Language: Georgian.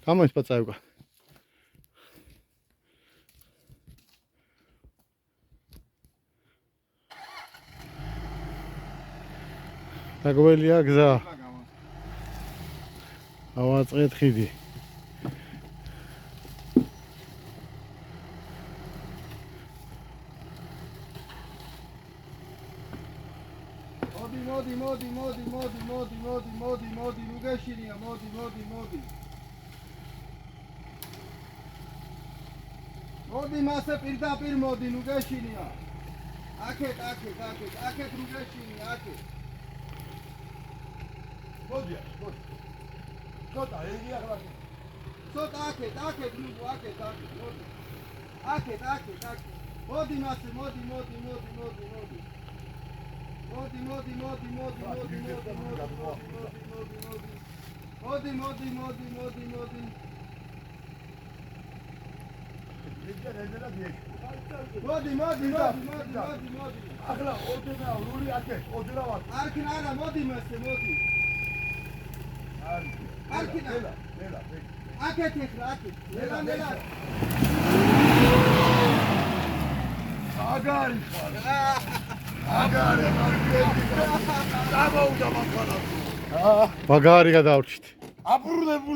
გამოის პაწაევკა. Დაგველია გზა. ავაწყეთ ხიდი. მოდი, ნუ გეშინია, მოდი. მოდი, მასე პირდაპირ მოდი, ნუ გეშინია. აქეთ, ნუ გეშინია, აქეთ. მოდი. ცოტა, ეგი ახლა. ცოტა აქეთ, ნუ აქეთ, მოდი. აქეთ. მოდი მასე, მოდი. მოდი. ახლა ოდენა რული აქეთ, ოდენა ვარ. არქინ არა, მოდი მასე, მოდი. არქინ. ნელა. აქეთ ეხლა, აქეთ. ნელა. აგარი ხარ. აგარი მაგარი გადავრჩით. აბურლებული